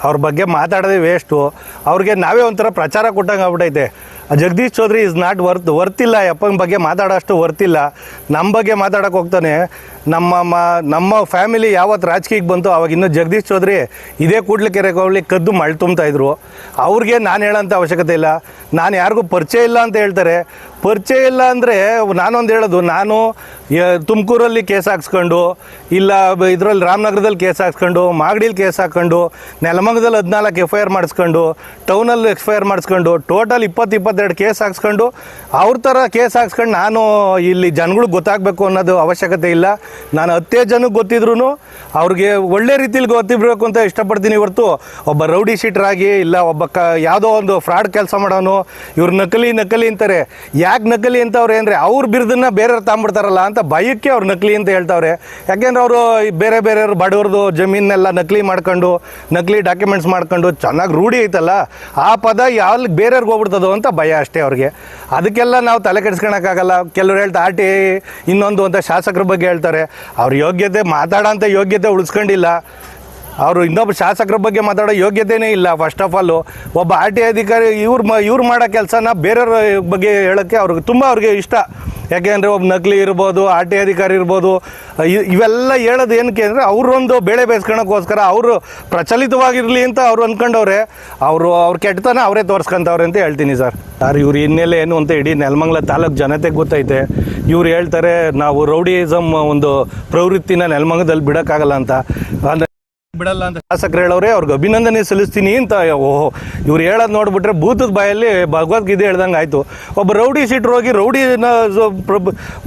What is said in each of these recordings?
ಅವ್ರ ಬಗ್ಗೆ ಮಾತಾಡೋದೇ ವೇಸ್ಟು. ಅವ್ರಿಗೆ ನಾವೇ ಒಂಥರ ಪ್ರಚಾರ ಕೊಟ್ಟಂಗೆ ಆಗ್ಬಿಟ್ಟೈತೆ. ಜಗದೀಶ್ ಚೌಧರಿ ಇಸ್ ನಾಟ್ ವರ್ತಿಲ್ಲ, ಯಪ್ಪನ ಬಗ್ಗೆ ಮಾತಾಡೋಷ್ಟು ವರ್ತಿಲ್ಲ. ನಮ್ಮ ಬಗ್ಗೆ ಮಾತಾಡೋಕೆ ಹೋಗ್ತಾನೆ. ನಮ್ಮ ಫ್ಯಾಮಿಲಿ ಯಾವತ್ತು ರಾಜಕೀಯಕ್ಕೆ ಬಂತು ಅವಾಗ ಇನ್ನೂ ಜಗದೀಶ್ ಚೌಧರಿ ಇದೇ ಕೂಡ್ಲಿಕೆರೆ ಹೋಗ್ಲಿ ಕದ್ದು ಮಳೆ ತುಂಬ್ತಾಯಿದ್ರು. ಅವ್ರಿಗೆ ನಾನು ಹೇಳೋಂಥ ಅವಶ್ಯಕತೆ ಇಲ್ಲ. ನಾನು ಯಾರಿಗೂ ಪರಿಚಯ ಇಲ್ಲ ಅಂತ ಹೇಳ್ತಾರೆ. ಪರಿಚಯ ಇಲ್ಲ ಅಂದರೆ ನಾನೊಂದು ಹೇಳೋದು, ನಾನು ತುಮಕೂರಲ್ಲಿ ಕೇಸ್ ಹಾಕ್ಸ್ಕೊಂಡು, ಇಲ್ಲ ಇದರಲ್ಲಿ ರಾಮನಗರದಲ್ಲಿ ಕೇಸ್ ಹಾಕ್ಸ್ಕೊಂಡು, ಮಾಗಡಿಲಿ ಕೇಸ್ ಹಾಕ್ಕೊಂಡು, ನೆಲಮಂಗದಲ್ಲಿ 14 FIR ಮಾಡಿಸ್ಕೊಂಡು, ಟೌನಲ್ಲಿ FIR ಮಾಡಿಸ್ಕೊಂಡು, ಟೋಟಲ್ 20-22 ಕೇಸ್ ಹಾಕ್ಸ್ಕೊಂಡು ಅವ್ರ ಥರ ಕೇಸ್ ಹಾಕ್ಸ್ಕೊಂಡು ನಾನು ಇಲ್ಲಿ ಜನಗಳಿಗೆ ಗೊತ್ತಾಗಬೇಕು ಅನ್ನೋದು ಅವಶ್ಯಕತೆ ಇಲ್ಲ. ನಾನು 10 ಜನಕ್ಕೆ ಗೊತ್ತಿದ್ರು ಅವ್ರಿಗೆ ಒಳ್ಳೆ ರೀತಿಲಿ ಗೊತ್ತಿರಬೇಕು ಅಂತ ಇಷ್ಟಪಡ್ತೀನಿ. ಹೊರತು ಒಬ್ಬ ರೌಡಿ ಶೀಟರಾಗಿ, ಇಲ್ಲ ಒಬ್ಬ ಯಾವುದೋ ಒಂದು ಫ್ರಾಡ್ ಕೆಲಸ ಮಾಡೋನು ಇವ್ರು ನಕಲಿ ಅಂತಾರೆ. ಯಾಕೆ ನಕಲಿ ಅಂತ ಅವ್ರು ಅಂದರೆ ಅವ್ರ ಬಿರುದನ್ನ ಬೇರೆಯವ್ರು ತಗೊಂಬಿಡ್ತಾರಲ್ಲ ಅಂತ ಭಯಕ್ಕೆ ಅವ್ರು ನಕಲಿ ಅಂತ ಹೇಳ್ತಾವ್ರೆ. ಯಾಕೆಂದ್ರೆ ಅವರು ಬೇರೆಯವ್ರು ಬಡವ್ರದ್ದು ಜಮೀನೆಲ್ಲ ನಕಲಿ ಮಾಡ್ಕೊಂಡು, ನಕಲಿ ಡಾಕ್ಯುಮೆಂಟ್ಸ್ ಮಾಡ್ಕೊಂಡು ಚೆನ್ನಾಗಿ ರೂಢಿ ಐತಲ್ಲ, ಆ ಪದ ಯಾವ್ದು ಬೇರೆಯವ್ರಿಗೆ ಹೋಗ್ಬಿಡ್ತದೋ ಅಂತ ಭಯ ಅಷ್ಟೇ ಅವ್ರಿಗೆ. ಅದಕ್ಕೆಲ್ಲ ನಾವು ತಲೆ ಕೆಡಿಸ್ಕೊಳಕ್ಕಾಗಲ್ಲ. ಕೆಲವ್ರು ಹೇಳ್ತಾ RTI ಇನ್ನೊಂದು ಅಂತ ಶಾಸಕರ ಬಗ್ಗೆ ಹೇಳ್ತಾರೆ. ಅವ್ರ ಯೋಗ್ಯತೆ ಮಾತಾಡೋಂಥ ಯೋಗ್ಯತೆ ಉಳಿಸ್ಕೊಂಡಿಲ್ಲ. ಅವರು ಇನ್ನೊಬ್ಬ ಶಾಸಕರ ಬಗ್ಗೆ ಮಾತಾಡೋ ಯೋಗ್ಯತೆಯೇ ಇಲ್ಲ. ಫಸ್ಟ್ ಆಫ್ ಆಲು ಒಬ್ಬ RTI ಅಧಿಕಾರಿ ಇವ್ರು ಮಾಡೋ ಕೆಲಸನ ಬೇರೆಯವ್ರ ಬಗ್ಗೆ ಹೇಳೋಕ್ಕೆ ಅವ್ರಿಗೆ ಇಷ್ಟ. ಯಾಕೆಂದರೆ ಒಬ್ಬ ನಕಲಿ ಇರ್ಬೋದು, RTI ಅಧಿಕಾರಿ ಇರ್ಬೋದು, ಇವೆಲ್ಲ ಹೇಳೋದು ಏನಕ್ಕೆ ಅಂದರೆ ಅವರೊಂದು ಬೇಳೆ ಬೇಯಿಸ್ಕೊಳಕ್ಕೋಸ್ಕರ ಅವರು ಪ್ರಚಲಿತವಾಗಿರಲಿ ಅಂತ ಅವ್ರು ಅಂದ್ಕೊಂಡವ್ರೆ. ಅವ್ರ ಕೆಟ್ಟತನ ಅವರೇ ತೋರಿಸ್ಕೊಂತವ್ರೆ ಅಂತ ಹೇಳ್ತೀನಿ ಸರ್. ಇವ್ರ ಹಿನ್ನೆಲೆ ಏನು ಅಂತ ಇಡೀ ನೆಲಮಂಗಲ ತಾಲೂಕು ಜನತೆಗೆ ಗೊತ್ತೈತೆ. ಇವ್ರು ಹೇಳ್ತಾರೆ ನಾವು ರೌಡಿಸಮ್ ಒಂದು ಪ್ರವೃತ್ತಿನ ನೆಲಮಂಗಲದಲ್ಲಿ ಬಿಡೋಕ್ಕಾಗಲ್ಲ ಅಂತ, ಬಿಡಲ್ಲ ಅಂತ ಶಾಸಕರು ಹೇಳೋರೆ. ಅವ್ರಿಗೆ ಅಭಿನಂದನೆ ಸಲ್ಲಿಸ್ತೀನಿ ಅಂತ. ಓಹೋ, ಇವ್ರು ಹೇಳೋದು ನೋಡ್ಬಿಟ್ರೆ ಭೂತದ ಬಾಯಲ್ಲಿ ಭಗವದ್ಗೀತೆ ಹೇಳ್ದಂಗೆ ಆಯಿತು. ಒಬ್ಬ ರೌಡಿ ಶೀಟ್ರು ಹೋಗಿ ರೌಡಿನ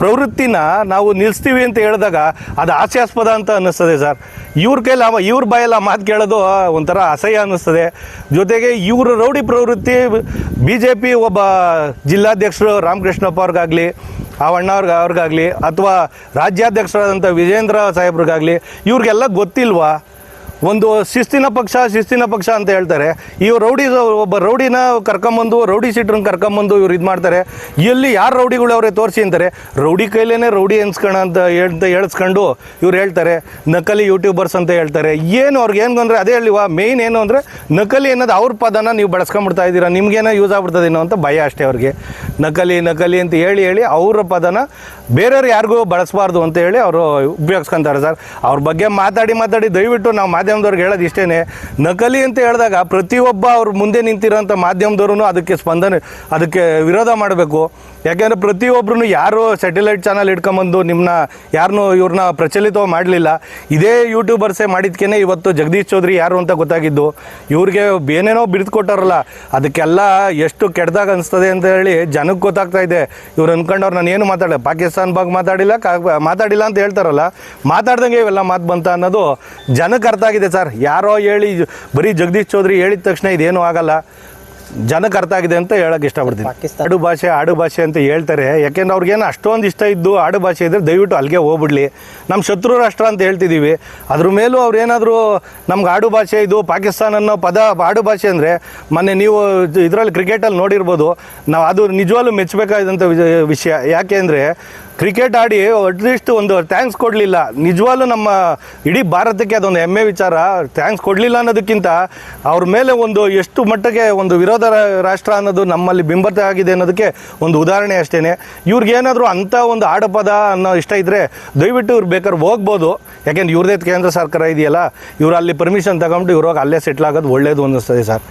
ಪ್ರವೃತ್ತಿನ ನಾವು ನಿಲ್ಲಿಸ್ತೀವಿ ಅಂತ ಹೇಳಿದಾಗ ಅದು ಹಾಸ್ಯಾಸ್ಪದ ಅಂತ ಅನ್ನಿಸ್ತದೆ ಸರ್. ಇವ್ರ ಬಾಯಲ್ಲಿ ಆ ಮಾತು ಕೇಳೋದು ಒಂಥರ ಅಸಹ್ಯ ಅನ್ನಿಸ್ತದೆ. ಜೊತೆಗೆ ಇವರು ರೌಡಿ ಪ್ರವೃತ್ತಿ BJP ಒಬ್ಬ ಜಿಲ್ಲಾಧ್ಯಕ್ಷರು ರಾಮಕೃಷ್ಣಪ್ಪ ಅವ್ರಿಗಾಗಲಿ, ಅವ್ರಿಗಾಗಲಿ, ಅಥವಾ ರಾಜ್ಯಾಧ್ಯಕ್ಷರಾದಂಥ ವಿಜೇಂದ್ರ ಸಾಹೇಬ್ರಿಗಾಗಲಿ ಇವ್ರಿಗೆಲ್ಲ ಗೊತ್ತಿಲ್ವಾ? ಒಂದು ಶಿಸ್ತಿನ ಪಕ್ಷ ಅಂತ ಹೇಳ್ತಾರೆ. ಒಬ್ಬ ರೌಡಿನ ಕರ್ಕೊಂಬಂದು, ರೌಡಿ ಶೀಟ್ರನ್ನ ಕರ್ಕೊಂಬಂದು ಇವ್ರು ಇದು ಮಾಡ್ತಾರೆ. ಎಲ್ಲಿ ಯಾರು ರೌಡಿಗಳು ಅವರೇ ತೋರಿಸಿ ಅಂತಾರೆ. ರೌಡಿ ಕೈಲೇ ರೌಡಿ ಎನ್ಸ್ಕೋಣ ಅಂತ ಹೇಳಿಸ್ಕೊಂಡು ಇವ್ರು ಹೇಳ್ತಾರೆ. ನಕಲಿ ಯೂಟ್ಯೂಬರ್ಸ್ ಅಂತ ಹೇಳ್ತಾರೆ. ಏನು ಅವ್ರಿಗೆ ಏನು ಅಂದರೆ ಅದೇ ಹೇಳಿವ ಮೇಯ್ನ್ ಏನು ಅಂದರೆ ನಕಲಿ ಅನ್ನೋದು ಅವ್ರ ಪದನ ನೀವು ಬಳಸ್ಕೊಂಡ್ಬಿಡ್ತಾ ಇದ್ದೀರಾ, ನಿಮ್ಗೇನೋ ಯೂಸ್ ಆಗ್ಬಿಡ್ತದೇನೋ ಅಂತ ಭಯ ಅಷ್ಟೇ ಅವ್ರಿಗೆ. ನಕಲಿ ಅಂತ ಹೇಳಿ ಅವ್ರ ಪದನ ಬೇರೆಯವ್ರು ಯಾರಿಗೂ ಬಳಸಬಾರ್ದು ಅಂತ ಹೇಳಿ ಅವರು ಉಪಯೋಗಿಸ್ಕೊಂತಾರೆ ಸರ್. ಅವ್ರ ಬಗ್ಗೆ ಮಾತಾಡಿ ದಯವಿಟ್ಟು ನಾವು ಮಾಧ್ಯಮದವ್ರಿಗೆ ಹೇಳೋದು ಇಷ್ಟೇ, ನಕಲಿ ಅಂತ ಹೇಳಿದಾಗ ಪ್ರತಿಯೊಬ್ಬ ಅವ್ರ ಮುಂದೆ ನಿಂತಿರೋಂಥ ಮಾಧ್ಯಮದವ್ರೂ ಅದಕ್ಕೆ ವಿರೋಧ ಮಾಡಬೇಕು. ಯಾಕೆಂದರೆ ಪ್ರತಿಯೊಬ್ಬರೂ ಯಾರು ಸ್ಯಾಟಲೈಟ್ ಚಾನಲ್ ಇಟ್ಕೊಂಬಂದು ಇವ್ರನ್ನ ಪ್ರಚಲಿತ ಮಾಡಲಿಲ್ಲ. ಇದೇ ಯೂಟ್ಯೂಬರ್ಸೇ ಮಾಡಿದ್ಕೇ ಇವತ್ತು ಜಗದೀಶ್ ಚೌಧರಿ ಯಾರು ಅಂತ ಗೊತ್ತಾಗಿದ್ದು. ಇವ್ರಿಗೆ ಏನೇನೋ ಬಿರಿದು ಕೊಟ್ಟಾರಲ್ಲ, ಅದಕ್ಕೆಲ್ಲ ಎಷ್ಟು ಕೆಟ್ಟದಾಗ ಅನಿಸ್ತದೆ ಅಂತ ಹೇಳಿ ಜನಕ್ಕೆ ಗೊತ್ತಾಗ್ತಾ ಇದೆ. ಇವ್ರು ಅಂದ್ಕೊಂಡವ್ರು ನಾನು ಏನು ಮಾತಾಡಲ್ಲ, ಪಾಕಿಸ್ತಾನ ಬಗ್ಗೆ ಮಾತಾಡಿಲ್ಲ ಅಂತ ಹೇಳ್ತಾರಲ್ಲ, ಮಾತಾಡ್ದಂಗೆ ಇವೆಲ್ಲ ಮಾತು ಬಂತ ಅನ್ನೋದು ಜನಕ್ಕೆ ಅರ್ಥ ಆಗಿದೆ ಸರ್. ಯಾರೋ ಹೇಳಿ ಬರೀ ಜಗದೀಶ್ ಚೌಧರಿ ಹೇಳಿದ ತಕ್ಷಣ ಇದೇನೂ ಆಗಲ್ಲ, ಜನಕ್ಕೆ ಅರ್ಥ ಆಗಿದೆ ಅಂತ ಹೇಳಕ್ಕೆ ಇಷ್ಟಪಡ್ತೀನಿ. ಆಡು ಭಾಷೆ ಅಂತ ಹೇಳ್ತಾರೆ. ಯಾಕೆಂದ್ರೆ ಅವ್ರಿಗೇನು ಅಷ್ಟೊಂದು ಇಷ್ಟ ಇದ್ದು ಆಡು ಭಾಷೆ ಇದ್ದರೆ ದಯವಿಟ್ಟು ಅಲ್ಲಿಗೆ ಹೋಗ್ಬಿಡ್ಲಿ. ನಮ್ಮ ಶತ್ರು ರಾಷ್ಟ್ರ ಅಂತ ಹೇಳ್ತಿದ್ದೀವಿ, ಅದ್ರ ಮೇಲೂ ಅವ್ರೇನಾದರೂ ನಮ್ಗೆ ಆಡು ಭಾಷೆ ಇದು ಪಾಕಿಸ್ತಾನ ಅನ್ನೋ ಪದ ಆಡು ಭಾಷೆ ಅಂದರೆ, ಮೊನ್ನೆ ನೀವು ಇದರಲ್ಲಿ ಕ್ರಿಕೆಟಲ್ಲಿ ನೋಡಿರ್ಬೋದು, ನಾವು ಅದು ನಿಜವಾಗ್ಲೂ ಮೆಚ್ಚಬೇಕಾದಂಥ ವಿಷಯ. ಯಾಕೆ ಅಂದರೆ ಕ್ರಿಕೆಟ್ ಆಡಿ ಅಟ್ಲೀಸ್ಟ್ ಒಂದು ಥ್ಯಾಂಕ್ಸ್ ಕೊಡಲಿಲ್ಲ. ನಿಜವಾಗ್ಲೂ ನಮ್ಮ ಇಡೀ ಭಾರತಕ್ಕೆ ಅದೊಂದು ಹೆಮ್ಮೆ ವಿಚಾರ. ಥ್ಯಾಂಕ್ಸ್ ಕೊಡಲಿಲ್ಲ ಅನ್ನೋದಕ್ಕಿಂತ ಅವ್ರ ಮೇಲೆ ಒಂದು ಎಷ್ಟು ಮಟ್ಟಿಗೆ ಒಂದು ವಿರೋಧ ರಾಷ್ಟ್ರ ಅನ್ನೋದು ನಮ್ಮಲ್ಲಿ ಬಿಂಬಿತ ಆಗಿದೆ ಅನ್ನೋದಕ್ಕೆ ಒಂದು ಉದಾಹರಣೆ ಅಷ್ಟೇ. ಇವ್ರಿಗೇನಾದರೂ ಅಂಥ ಒಂದು ಆಡಪದ ಅನ್ನೋ ಇಷ್ಟ ಇದ್ದರೆ ದಯವಿಟ್ಟು ಇವ್ರು ಬೇಕಾದ್ರೆ ಹೋಗ್ಬೋದು. ಯಾಕೆಂದ್ರೆ ಇವ್ರದೇ ಕೇಂದ್ರ ಸರ್ಕಾರ ಇದೆಯಲ್ಲ, ಇವ್ರು ಅಲ್ಲಿ ಪರ್ಮಿಷನ್ ತಗೊಂಡು ಇವ್ರು ಅಲ್ಲೇ ಸೆಟ್ಲ್ ಆಗೋದು ಒಳ್ಳೇದು ಅನ್ನಿಸ್ತದೆ ಸರ್.